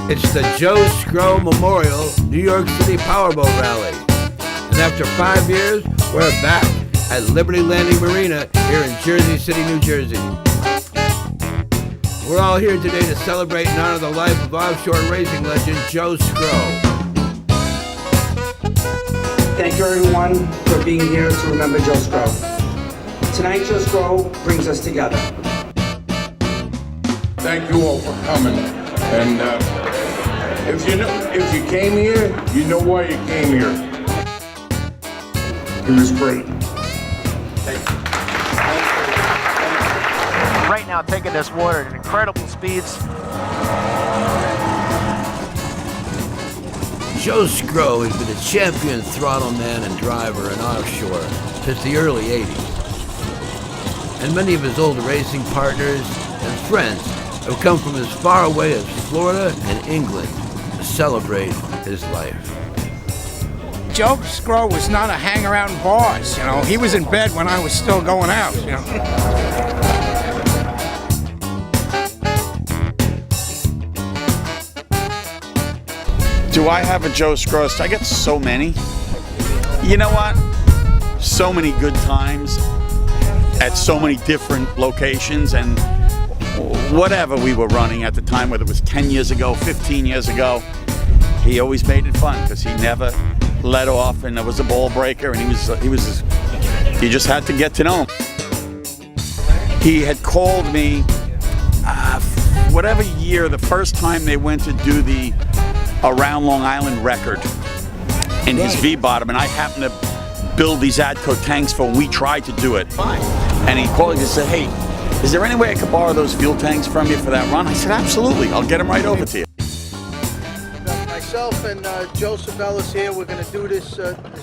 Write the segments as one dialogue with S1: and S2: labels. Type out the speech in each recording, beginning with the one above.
S1: It's the Joe Sgro Memorial New York City Powerboat Rally. And after 5 years, we're back at Liberty Landing Marina here in Jersey City, New Jersey. We're all here today to celebrate and honor the life of offshore racing legend Joe Sgro.
S2: Thank you everyone for being here to remember Joe Sgro. Tonight Joe Sgro brings us together.
S3: Thank you all for coming. And if you came here, you know why you came here. It was great. Thank you.
S4: Right now, taking this water at incredible speeds.
S1: Joe Sgro has been a champion throttle man and driver in offshore since the early 80s. And many of his old racing partners and friends have come from as far away as Florida and England to celebrate his life.
S5: Joe Sgro was not a hang around in bars, you know. He was in bed when I was still going out, you know.
S6: Do I have a Joe Sgro? I get so many. You know what? So many good times at so many different locations, and whatever we were running at the time, whether it was 10 years ago, 15 years ago, he always made it fun because he never let off, and there was a ball breaker, and you just had to get to know him. He had called me, whatever year, the first time they went to do the Around Long Island record in his V-bottom, and I happened to build these Adco tanks for when we tried to do it. And he called me and said, "Hey, is there any way I could borrow those fuel tanks from you for that run?" I said, "Absolutely, I'll get them right over to you."
S7: Myself and Joseph Ellis here, we're going to do this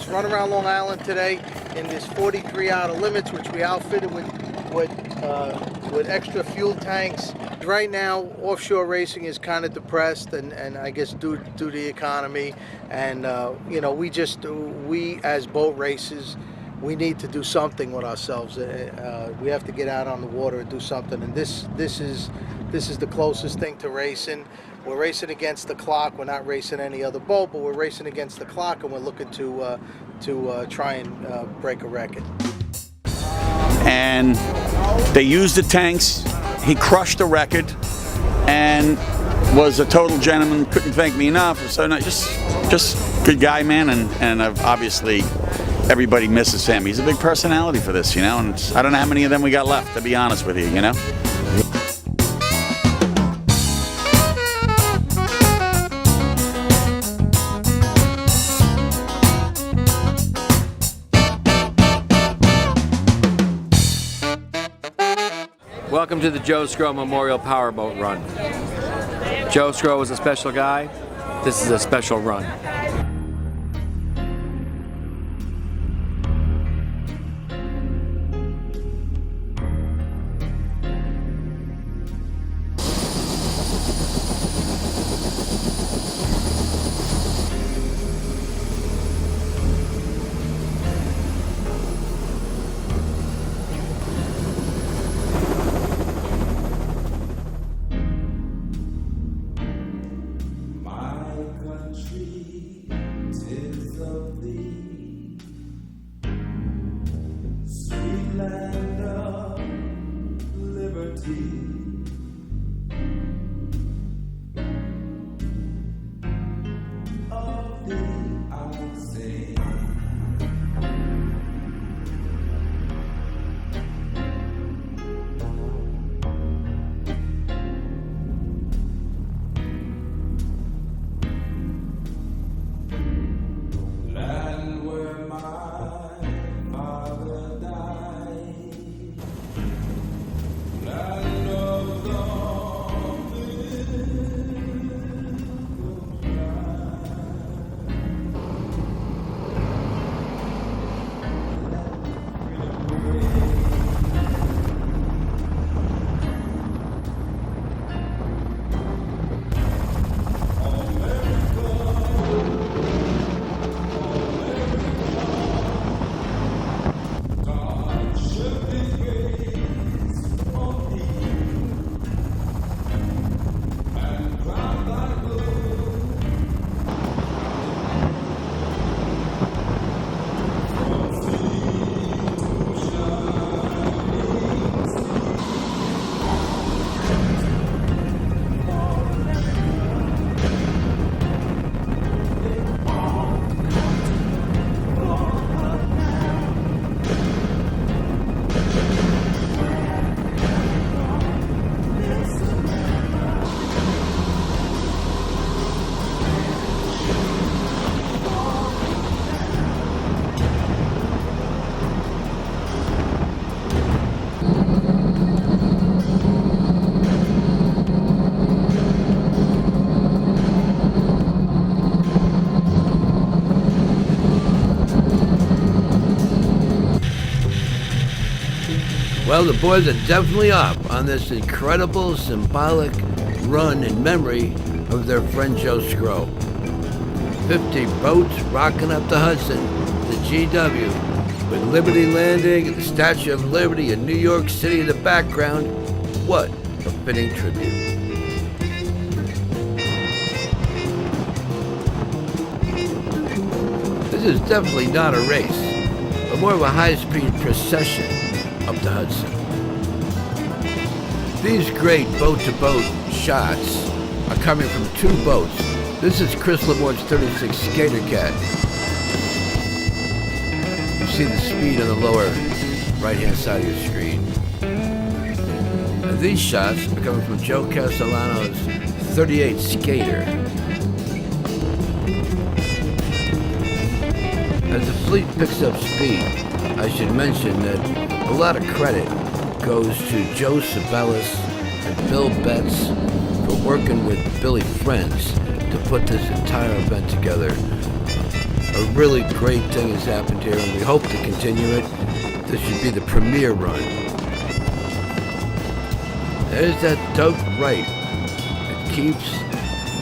S7: run around Long Island today in this 43 Outer Limits, which we outfitted with extra fuel tanks. Right now, offshore racing is kind of depressed, and I guess due to the economy, and you know, we as boat racers, we need to do something with ourselves. We have to get out on the water and do something, and this is the closest thing to racing. We're racing against the clock. We're not racing any other boat, but we're racing against the clock, and we're looking to try and break a record.
S6: And they used the tanks. He crushed the record and was a total gentleman. Couldn't thank me enough. So no, just good guy, man. And obviously everybody misses him. He's a big personality for this, you know. And I don't know how many of them we got left, to be honest with you, you know.
S8: Welcome to the Joe Sgro Memorial Powerboat Run. Joe Sgro was a special guy. This is a special run.
S9: Country
S1: Well, the boys are definitely off on this incredible symbolic run in memory of their friend Joe Sgro. 50 boats rocking up the Hudson, the GW, with Liberty Landing and the Statue of Liberty in New York City in the background. What a fitting tribute. This is definitely not a race, but more of a high-speed procession up the Hudson. These great boat-to-boat shots are coming from two boats. This is Chris Lamore's 36 Skater Cat. You see the speed on the lower right-hand side of your screen. And these shots are coming from Joe Castellano's 38 Skater. As the fleet picks up speed, I should mention that a lot of credit goes to Joe Sabellis and Bill Betts for working with Billy Friends to put this entire event together. A really great thing has happened here, and we hope to continue it. This should be the premier run. There's that Doug Wright that keeps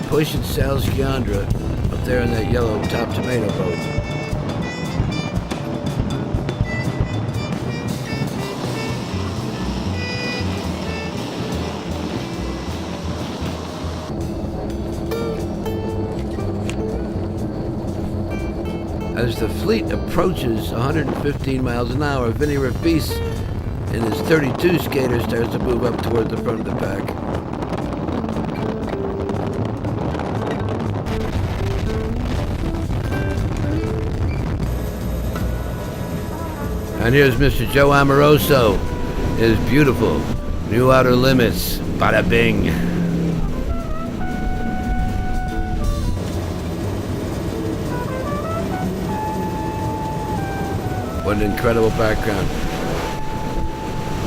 S1: pushing Sal Sciandra up there in that yellow Top Tomato boat. As the fleet approaches 115 miles an hour, Vinny Rafis in his 32 Skater starts to move up toward the front of the pack. And here's Mr. Joe Amoroso, his beautiful New Outer Limits, bada bing. What an incredible background.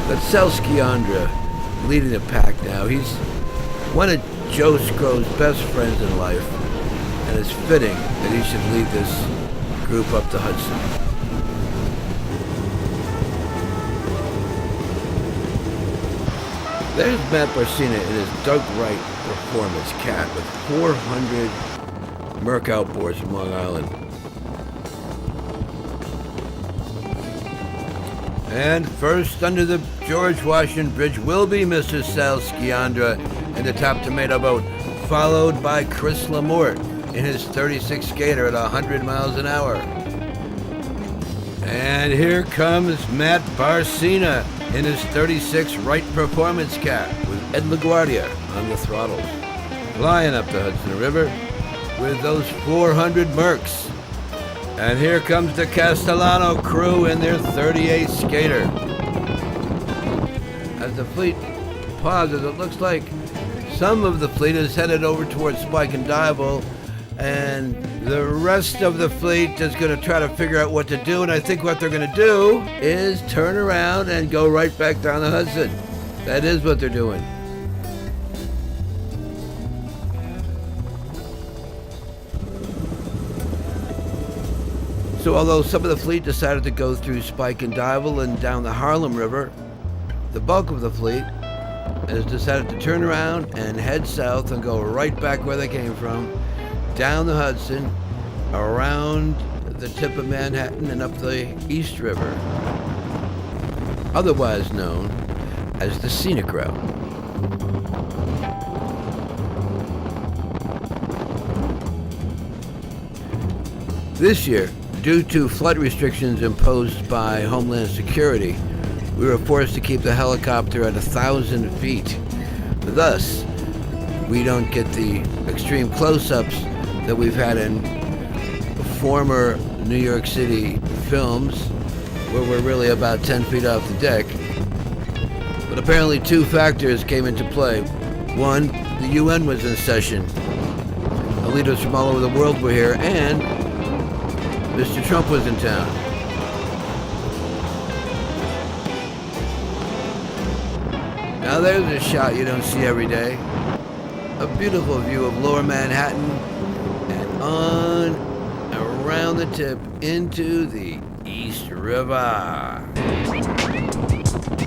S1: That's Sal Sciandra leading the pack now. He's one of Joe Sgro's best friends in life, and it's fitting that he should lead this group up the Hudson. There's Matt Barcina in his Doug Wright Performance Cat with 400 Merc outboards from Long Island. And first under the George Washington Bridge will be Mr. Sal Sciandra in the Top Tomato boat, followed by Chris Lamort in his 36 Skater at 100 miles an hour. And here comes Matt Barcina in his 36 Wright Performance Cat with Ed LaGuardia on the throttles, flying up the Hudson River with those 400 Mercs. And here comes the Castellano crew in their 38 Skater. As the fleet pauses, it looks like some of the fleet is headed over towards Spike and Dival, and the rest of the fleet is going to try to figure out what to do. And I think what they're going to do is turn around and go right back down the Hudson. That is what they're doing. So although some of the fleet decided to go through Spike and Dival and down the Harlem River, the bulk of the fleet has decided to turn around and head south and go right back where they came from, down the Hudson, around the tip of Manhattan and up the East River, otherwise known as the Scenic Route. This year, due to flight restrictions imposed by Homeland Security, we were forced to keep the helicopter at 1,000 feet. Thus, we don't get the extreme close-ups that we've had in former New York City films, where we're really about 10 feet off the deck. But apparently two factors came into play. One, the UN was in session. The leaders from all over the world were here, and Mr. Trump was in town. Now there's a shot you don't see every day. A beautiful view of lower Manhattan and on around the tip into the East River.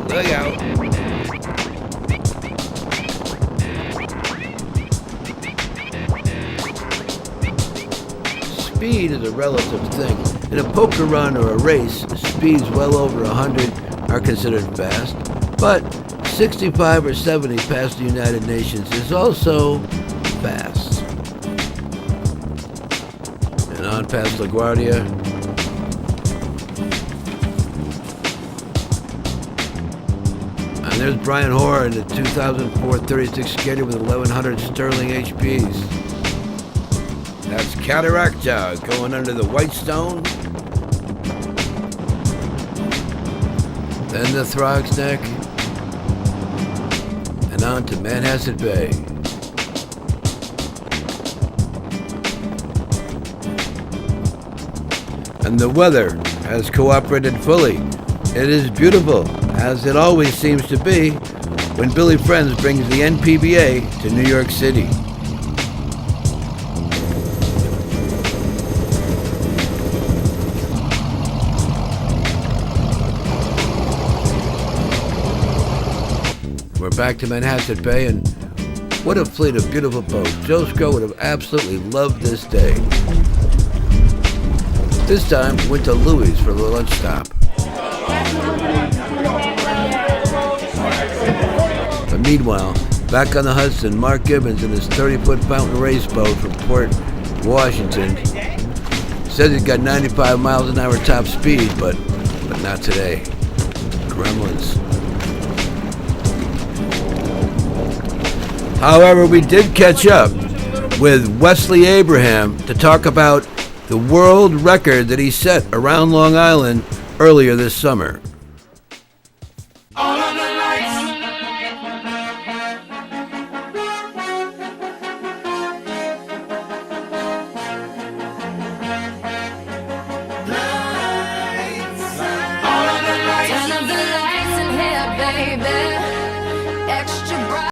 S1: Look out. Speed is a relative thing. In a poker run or a race, speeds well over 100 are considered fast, but 65 or 70 past the United Nations is also fast. And on past LaGuardia. And there's Brian Hoare in the 2004 36 skater with 1100 sterling HPs. That's Cataract Jog going under the Whitestone. Then the Throg's Neck. And on to Manhasset Bay. And the weather has cooperated fully. It is beautiful, as it always seems to be when Billy Friends brings the NPBA to New York City. We're back to Manhasset Bay, and what a fleet of beautiful boats. Joe Sgro would have absolutely loved this day. This time, we went to Louis for the lunch stop. But meanwhile, back on the Hudson, Mark Gibbons in his 30-foot fountain race boat from Port Washington says he's got 95 miles an hour top speed, but not today. Gremlins. However, we did catch up with Wesley Abraham to talk about the world record that he set around Long Island earlier this summer.